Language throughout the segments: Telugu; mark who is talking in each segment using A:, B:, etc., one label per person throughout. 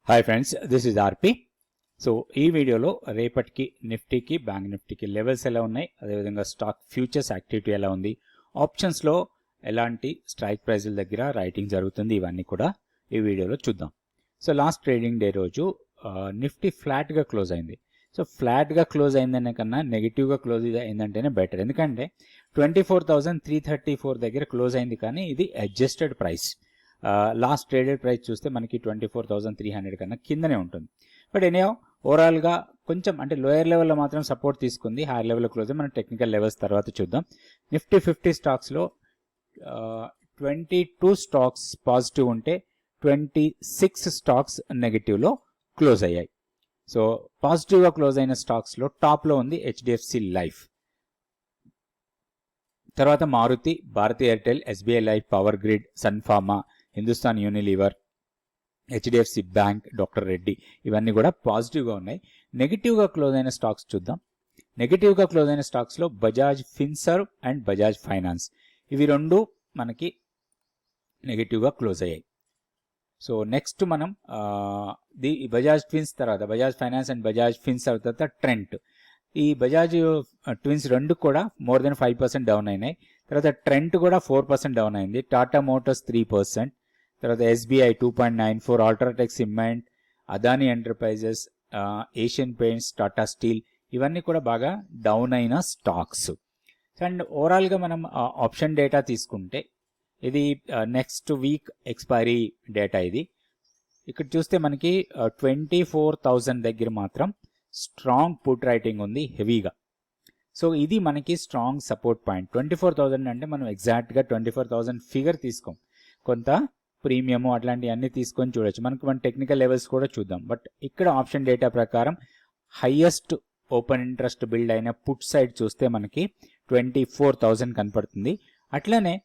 A: Hi friends, this is RP. So ఈ వీడియోలో రేపటికి నిఫ్టీకి బ్యాంక్ నిఫ్టీకి లెవెల్స్ ఎలా ఉన్నాయి, అదేవిధంగా స్టాక్ ఫ్యూచర్స్ యాక్టివిటీ ఎలా ఉంది, ఆప్షన్స్లో ఎలాంటి స్ట్రైక్ ప్రైజుల దగ్గర రైటింగ్ జరుగుతుంది, ఇవన్నీ కూడా ఈ వీడియోలో చూద్దాం. సో లాస్ట్ ట్రేడింగ్ డే రోజు నిఫ్టీ ఫ్లాట్గా క్లోజ్ అయింది. సో ఫ్లాట్గా క్లోజ్ అయిందనే కన్నా నెగిటివ్గా క్లోజ్ అయిందంటేనే బెటర్, ఎందుకంటే 24,334 దగ్గర క్లోజ్ అయింది, కానీ ఇది adjusted price. Last traded price చూస్తే మనకి 24,300 కన్నా కిందనే ఉంటుంది. బట్ ఎనీహౌ ఓవరాల్గా కొంచెం అంటే లోయర్ లెవెల్లో మాత్రం సపోర్ట్ తీసుకుంది, హైయర్ లెవెల్లో క్లోజ్. మనం టెక్నికల్ లెవెల్స్ తర్వాత చూద్దాం. నిఫ్టీ 50 స్టాక్స్లో 22 స్టాక్స్ పాజిటివ్ ఉంటే 26 స్టాక్స్ నెగిటివ్లో క్లోజ్ అయ్యాయి. సో పాజిటివ్గా క్లోజ్ అయిన స్టాక్స్లో టాప్లో ఉంది హెచ్డిఎఫ్సి లైఫ్, తర్వాత Maruti, Bharti Airtel, SBI Life, Power Grid, Sun Pharma, Hindustan Unilever, HDFC bank, doctor Reddy, ఇవన్నీ కూడా పాజిటివ్గా ఉన్నాయి. నెగిటివ్గా క్లోజ్ అయిన స్టాక్స్ చూద్దాం. నెగిటివ్గా క్లోజ్ అయిన స్టాక్స్లో బజాజ్ ఫిన్సర్వ్ అండ్ బజాజ్ ఫైనాన్స్, ఇవి రెండు మనకి నెగిటివ్గా క్లోజ్ అయ్యాయి. సో నెక్స్ట్ మనం బజాజ్ ట్విన్స్ తర్వాత బజాజ్ ఫైనాన్స్ అండ్ బజాజ్ ఫిన్సర్వ్ తర్వాత ట్రెంట్, ఈ బజాజ్ ట్విన్స్ రెండు కూడా మోర్ దెన్ 5% డౌన్ అయినాయి. తర్వాత ట్రెంట్ కూడా 4% డౌన్ అయింది. టాటా మోటార్స్ 3%, తర్వాత SBI 2.94, UltraTech cement, Adani enterprises, Asian paints, Tata steel, ఇవన్నీ కూడా బాగా డౌన్ అయిన స్టాక్స్. అండ్ ఓవరాల్గా మనం ఆప్షన్ డేటా తీసుకుంటే ఇది నెక్స్ట్ వీక్ ఎక్స్పైరీ డేటా. ఇది ఇక్కడ చూస్తే మనకి 24,000 దగ్గర మాత్రం స్ట్రాంగ్ పుట్ రైటింగ్ ఉంది హెవీగా. సో ఇది మనకి స్ట్రాంగ్ సపోర్ట్ పాయింట్. 24,000 అంటే మనం ఎగ్జాక్ట్గా 24,000 ఫిగర్ తీసుకోం, కొంత ప్రీమియము అట్లాంటివన్నీ తీసుకొని చూడొచ్చు. మన టెక్నికల్ లెవెల్స్ కూడా చూద్దాం. బట్ ఇక్కడ ఆప్షన్ డేటా ప్రకారం హైయెస్ట్ ఓపెన్ ఇంట్రెస్ట్ బిల్డ్ అయిన పుట్ సైడ్ చూస్తే మనకి 24,000 కనపడుతుంది. అట్లనే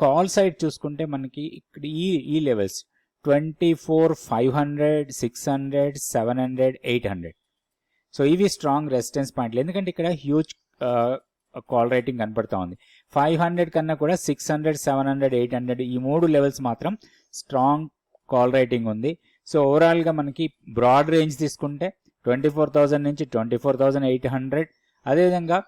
A: కాల్ సైడ్ చూసుకుంటే మనకి ఇక్కడ ఈ లెవెల్స్ 24,500, 600, 700, 800. సో ఇవి స్ట్రాంగ్ రెసిస్టెన్స్ పాయింట్లు, ఎందుకంటే ఇక్కడ హ్యూజ్ కాల్ రేటింగ్ కనపడతా ఉంది. 500 కన్నా కూడా 600, 700, 800 ఈ మూడు లెవెల్స్ మాత్రం స్ట్రాంగ్ కాల్ రేటింగ్ ఉంది. సో ఓవరాల్గా మనకి బ్రాడ్ రేంజ్ తీసుకుంటే 24,000 నుంచి 24,800, అదేవిధంగా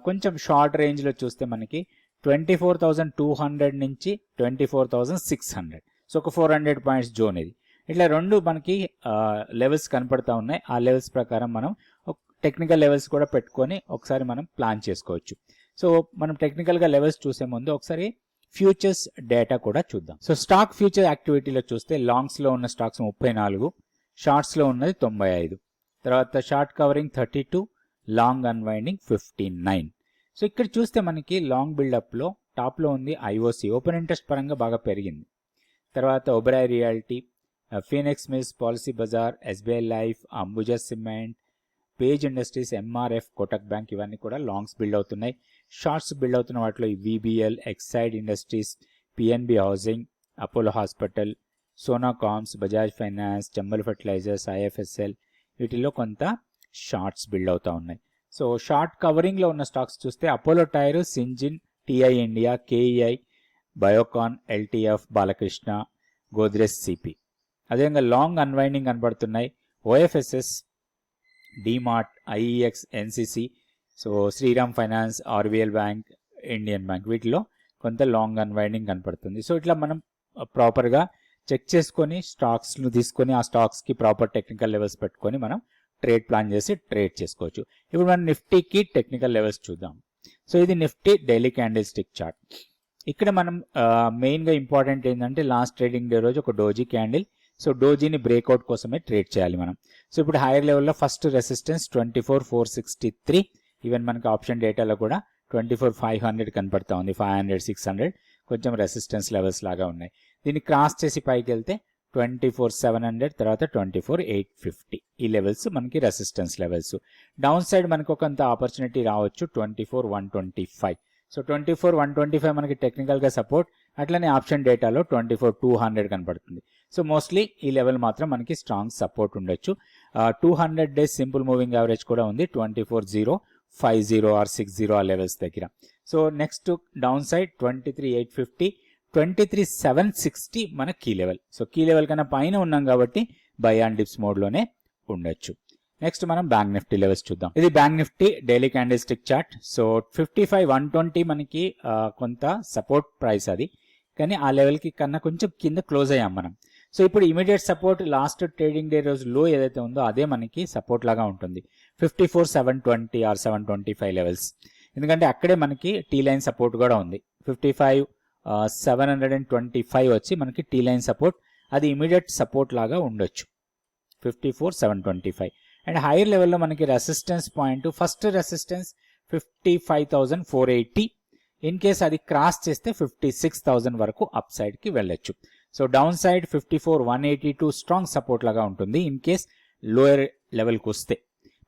A: కొంచెం షార్ట్ రేంజ్లో చూస్తే మనకి 24,200 నుంచి 24,600. సో ఒక 400 పాయింట్స్ జోన్ ఇది. ఇట్లా రెండు మనకి లెవెల్స్ కనపడతా ఉన్నాయి. ఆ లెవెల్స్ ప్రకారం మనం టెక్నికల్ లెవెల్స్ కూడా పెట్టుకొని ఒకసారి మనం ప్లాన్ చేసుకోవచ్చు. సో మనం టెక్నికల్గా లెవెల్స్ చూసే ముందు ఒకసారి ఫ్యూచర్స్ డేటా కూడా చూద్దాం. సో స్టాక్ ఫ్యూచర్ యాక్టివిటీలో చూస్తే లాంగ్స్లో ఉన్న స్టాక్స్ 34, షార్ట్స్లో ఉన్నది 95, తర్వాత short covering 32, long unwinding 59. So ఇక్కడ చూస్తే మనకి లాంగ్ బిల్డప్లో టాప్లో ఉంది ఐఓసి, ఓపెన్ ఇంట్రెస్ట్ పరంగా బాగా పెరిగింది. తర్వాత Oberoi realty, Phoenix Mills, Policy Bazaar, SBI Life, Ambuja cement, Page Industries, MRF, Kotak bank, ఇవన్నీ కూడా లాంగ్స్ బిల్డ్ అవుతున్నాయి. షార్ట్స్ బిల్డ్ అవుతున్న వాటిలో VBL, Exide Industries, PNB housing, Apollo hospital, Sona comms, Bajaj finance, Chambal fertilisers, IFSL, వీటిల్లో కొంత షార్ట్స్ బిల్డ్ అవుతూ ఉన్నాయి. సో షార్ట్ కవరింగ్లో ఉన్న స్టాక్స్ చూస్తే Apollo tyre, Syngene, TI India, KEI, Biocon, LTF, Balkrishna, Godrej CP. అదేవిధంగా లాంగ్ అన్వైండింగ్ కనబడుతున్నాయి OFSS, DMart, IEX, NCC, so Shriram finance, RBL bank, Indian bank, వీటిలో కొంత లాంగ్ అన్వైండింగ్ కనపడుతుంది. సో ఇట్లా మనం ప్రాపర్గా చెక్ చేసుకొని స్టాక్స్ను తీసుకొని ఆ స్టాక్స్కి ప్రాపర్ టెక్నికల్ లెవెల్స్ పెట్టుకొని మనం ట్రేడ్ ప్లాన్ చేసి ట్రేడ్ చేసుకోవచ్చు. ఇప్పుడు మనం నిఫ్టీకి టెక్నికల్ లెవెల్స్ చూద్దాం. సో ఇది Nifty daily candle stick chart. ఇక్కడ మనం మెయిన్గా ఇంపార్టెంట్ ఏంటంటే లాస్ట్ ట్రేడింగ్ డే రోజు ఒక డోజీ క్యాండిల్. సో డోజీని బ్రేక్అవుట్ కోసమే ట్రేడ్ చేయాలి మనం. సో ఇప్పుడు హైయర్ లెవెల్లో ఫస్ట్ రెసిస్టెన్స్ 24,463, ఈవెన్ మనకి ఆప్షన్ డేటాలో కూడా 24,500 కనపడతా ఉంది. 500, 600 కొంచెం రెసిస్టెన్స్ లెవెల్స్ లాగా ఉన్నాయి. దీన్ని క్రాస్ చేసి పైకి వెళ్తే 24,700, తర్వాత 24,850, ఈ లెవెల్స్ మనకి రెసిస్టెన్స్ లెవెల్స్. డౌన్ సైడ్ మనకు కొంత ఆపర్చునిటీ రావచ్చు 24,125. సో 24,125 మనకి టెక్నికల్గా సపోర్ట్, అట్లనే ఆప్షన్ డేటాలో 24,200 కనపడుతుంది. సో మోస్ట్లీ ఈ లెవెల్ మాత్రం మనకి స్ట్రాంగ్ సపోర్ట్ ఉండొచ్చు. 200 డేస్ సింపుల్ మూవింగ్ యావరేజ్ కూడా ఉంది 24,050 ఆర్ 60 ఆ లెవెల్స్ దగ్గర. సో నెక్స్ట్ డౌన్ సైడ్ 23,850, 23,760 మన key level. So key level కన్నా పైన ఉన్నాం కాబట్టి బై అండ్ డిప్స్ మోడ్లోనే ఉండొచ్చు. నెక్స్ట్ మనం బ్యాంక్ నిఫ్టీ లెవెల్స్ చూద్దాం. ఇది bank Nifty daily candle stick chart. So 55,120 మనకి కొంత సపోర్ట్ ప్రైస్ అది, కానీ ఆ లెవెల్కి కన్నా కొంచెం కింద క్లోజ్ అయ్యాం మనం. సో ఇప్పుడు immediate support last trading day రోజు లో ఏదైతే ఉందో అదే మనకి సపోర్ట్ లాగా ఉంటుంది, 54,720 ఆర్ 725 లెవెల్స్. ఎందుకంటే అక్కడే మనకి టీ లైన్ సపోర్ట్ కూడా ఉంది. 55,725 వచ్చి మనకి టీ లైన్ సపోర్ట్, అది ఇమీడియట్ సపోర్ట్ లాగా ఉండొచ్చు 54,725. అండ్ హైయర్ లెవెల్లో మనకి resistance point, first resistance 55,480. In case అది క్రాస్ చేస్తే 56,000 వరకు అప్ సైడ్కి వెళ్ళొచ్చు. So down side 54,182 strong support లాగా ఉంటుంది. ఇన్ కేస్ లోయర్ లెవెల్కి వస్తే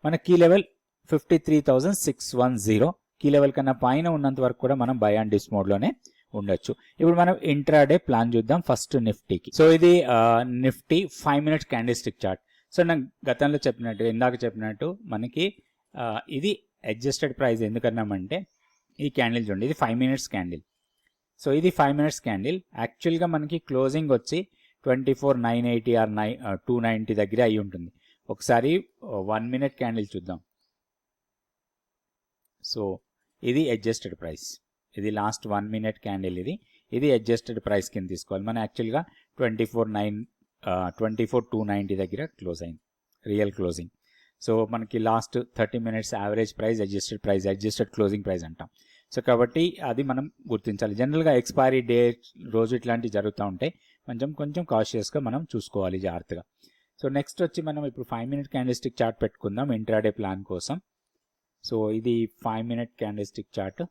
A: మన కీ లెవెల్ 53,610. కీ లెవెల్ కన్నా పైన ఉన్నంత వరకు కూడా మనం బై అండ్ డిప్స్ మోడ్లోనే ఉండొచ్చు. ఇప్పుడు మనం ఇంట్రాడే ప్లాన్ చూద్దాం ఫస్ట్ నిఫ్టీకి. సో ఇది Nifty 5 minutes candle stick chart. So నాకు గతంలో చెప్పినట్టు, ఇందాక చెప్పినట్టు మనకి ఇది అడ్జస్టెడ్ ప్రైస్ ఎందుకన్నామంటే ఈ క్యాండిల్ చూడండి, ఇది 5 మినిట్స్ క్యాండిల్. సో ఇది 5 మినిట్స్ క్యాండిల్. యాక్చువల్గా మనకి క్లోజింగ్ వచ్చి 24,980 ఆర్ 290 దగ్గర అయి ఉంటుంది. ఒకసారి 1 మినిట్ క్యాండిల్ చూద్దాం. సో ఇది అడ్జస్టెడ్ ప్రైస్, ఇది లాస్ట్ 1 మినిట్ క్యాండిల్. ఇది అడ్జస్టెడ్ ప్రైస్ కింద తీసుకోవాలి. మనం యాక్చువల్గా 24,290 దగ్గర క్లోజ్ అయింది రియల్ క్లోజింగ్. సో మనకి last 30 minutes average price adjusted price, adjusted closing price అంటాం. సో కాబట్టి అది మనం గుర్తించాలి. జనరల్గా ఎక్స్పైరీ డేట్ రోజు ఇట్లాంటివి జరుగుతూ ఉంటాయి, కొంచెం కాషియస్గా మనం చూసుకోవాలి జాగ్రత్తగా. సో నెక్స్ట్ వచ్చి మనం ఇప్పుడు 5 మినిట్ క్యాండిల్ స్టిక్ చార్ట్ పెట్టుకుందాం ఇంట్రాడే ప్లాన్ కోసం. సో ఇది 5 minute candle stick chart.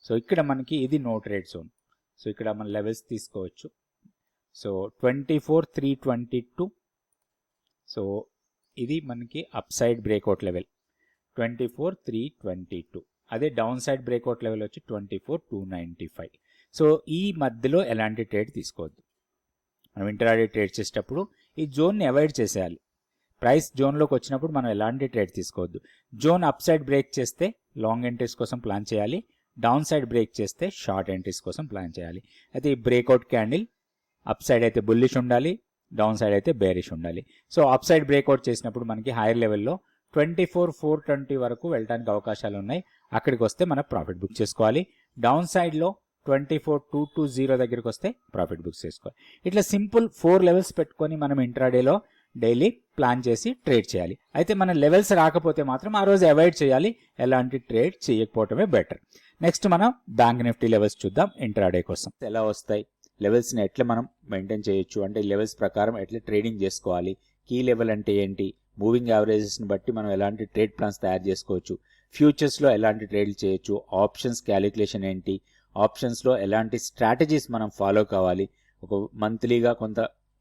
A: So ఇక్కడ మనకి ఇది నో ట్రేడ్ జోన్. సో ఇక్కడ మన లెవెల్స్ తీసుకోవచ్చు. సో 24,322. సో ఇది మనకి అప్ సైడ్ బ్రేక్అవుట్ లెవెల్ 24,322. అదే డౌన్ సైడ్ బ్రేక్అవుట్ లెవెల్ వచ్చి 24,295. సో ఈ మధ్యలో ఎలాంటి ట్రేడ్ తీసుకోవద్దు. మనం ఇంట్రాడే ట్రేడ్ చేసేటప్పుడు ఈ జోన్ని అవాయిడ్ చేసేయాలి. ప్రైస్ జోన్లోకి వచ్చినప్పుడు మనం ఎలాంటి ట్రేడ్ తీసుకోవద్దు. జోన్ అప్ సైడ్ బ్రేక్ చేస్తే లాంగ్ ఎంట్రీస్ కోసం ప్లాన్ చేయాలి, డౌన్ సైడ్ బ్రేక్ చేస్తే షార్ట్ ఎంట్రీస్ కోసం ప్లాన్ చేయాలి. అయితే ఈ బ్రేక్అవుట్ క్యాండిల్ అప్ సైడ్ అయితే బుల్లిష్ ఉండాలి, డౌన్ సైడ్ అయితే బేరిష్ ఉండాలి. సో అప్ సైడ్ బ్రేక్అవుట్ చేసినప్పుడు మనకి హైయర్ లెవెల్లో 24,420 వరకు వెళ్ళడానికి అవకాశాలు ఉన్నాయి. అక్కడికి వస్తే మనం ప్రాఫిట్ బుక్ చేసుకోవాలి. డౌన్ సైడ్లో 24,220 దగ్గరికి వస్తే ప్రాఫిట్ బుక్ చేసుకోవాలి. ఇట్లా సింపుల్ 4 లెవెల్స్ పెట్టుకొని మనం ఇంట్రాడేలో డైలీ ప్లాన్ చేసి ట్రేడ్ చేయాలి. అయితే మన లెవెల్స్ రాకపోతే మాత్రం ఆ రోజు అవాయిడ్ చేయాలి, ఎలాంటి ట్రేడ్ చేయకపోవటమే బెటర్. నెక్స్ట్ మనం బ్యాంక్ నిఫ్టీ లెవెల్స్ చూద్దాం ఇంట్రాడే కోసం. ఎలా వస్తాయి లెవెల్స్ని, ఎట్లా మనం మెయింటైన్ చేయొచ్చు, అంటే లెవెల్స్ ప్రకారం ఎట్లా ట్రేడింగ్ చేసుకోవాలి, కీ లెవెల్ అంటే ఏంటి, మూవింగ్ యావరేజెస్ని బట్టి మనం ఎలాంటి ట్రేడ్ ప్లాన్స్ తయారు చేసుకోవచ్చు, ఫ్యూచర్స్లో ఎలాంటి ట్రేడ్లు చేయొచ్చు, ఆప్షన్స్ క్యాలిక్యులేషన్ ఏంటి, ఆప్షన్స్లో ఎలాంటి స్ట్రాటజీస్ మనం ఫాలో కావాలి, ఒక మంత్లీగా కొంత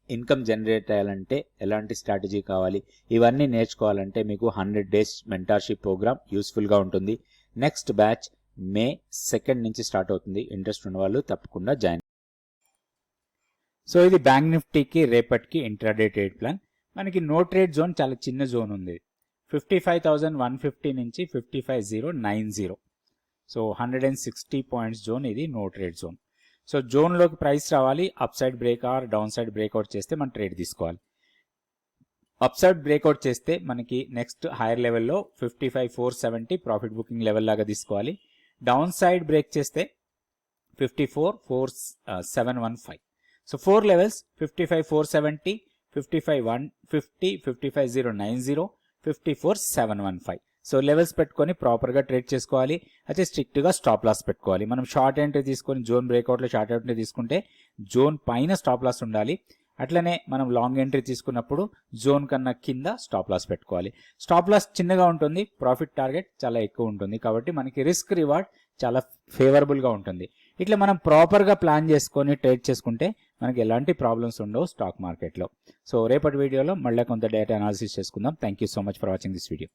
A: ఇన్కమ్ జనరేట్ అయ్యాలంటే ఎలాంటి స్ట్రాటజీ కావాలి, ఇవన్నీ నేర్చుకోవాలంటే మీకు 100 days మెంటార్షిప్ ప్రోగ్రామ్ యూస్ఫుల్గా ఉంటుంది. నెక్స్ట్ బ్యాచ్ May 2 నుంచి స్టార్ట్ అవుతుంది. ఇంట్రెస్ట్ ఉన్న వాళ్ళు తప్పకుండా జాయిన్. సో ఇది బ్యాంక్ నిఫ్టీకి రేపటికి ఇంట్రాడే ట్రేడ్ ప్లాన్. మనకి నో ట్రేడ్ జోన్ చాలా చిన్న జోన్ ఉంది, 55,150 నుంచి 55,090. సో 160 పాయింట్స్ జోన్, ఇది నో ట్రేడ్ జోన్. సో జోన్లోకి ప్రైస్ రావాలి, up side break or down side బ్రేక్అవుట్ చేస్తే మనం ట్రేడ్ తీసుకోవాలి. అప్ సైడ్ బ్రేక్అవుట్ చేస్తే మనకి నెక్స్ట్ హైయర్ లెవెల్లో 55,470 ప్రాఫిట్ బుకింగ్ లెవెల్ లాగా తీసుకోవాలి. డౌన్ సైడ్ బ్రేక్ చేస్తే 54,715. So 4 levels 55,470, 55,150, 55,090, 54,715. సో లెవెల్స్ పెట్టుకొని ప్రాపర్గా ట్రేడ్ చేసుకోవాలి. అయితే స్ట్రిక్ట్గా స్టాప్ లాస్ పెట్టుకోవాలి. మనం షార్ట్ ఎంట్రీ తీసుకొని జోన్ బ్రేక్అవుట్లో షార్ట్ ఎంట్రీ తీసుకుంటే జోన్ పైన స్టాప్ లాస్ ఉండాలి. అట్లనే మనం లాంగ్ ఎంట్రీ తీసుకున్నప్పుడు జోన్ కన్నా కింద స్టాప్ లాస్ పెట్టుకోవాలి. స్టాప్ లాస్ చిన్నగా ఉంటుంది, ప్రాఫిట్ టార్గెట్ చాలా ఎక్కువ ఉంటుంది. కాబట్టి మనకి రిస్క్ రివార్డ్ చాలా ఫేవరబుల్గా ఉంటుంది. ఇట్లా మనం ప్రాపర్గా ప్లాన్ చేసుకొని ట్రేడ్ చేసుకుంటే మనకి ఎలాంటి ప్రాబ్లమ్స్ ఉండవు స్టాక్ మార్కెట్లో. సో రేపటి వీడియోలో మళ్ళీ కొంత డేటా అనాలిసిస్ చేసుకుందాం. Thank you so much for watching this video.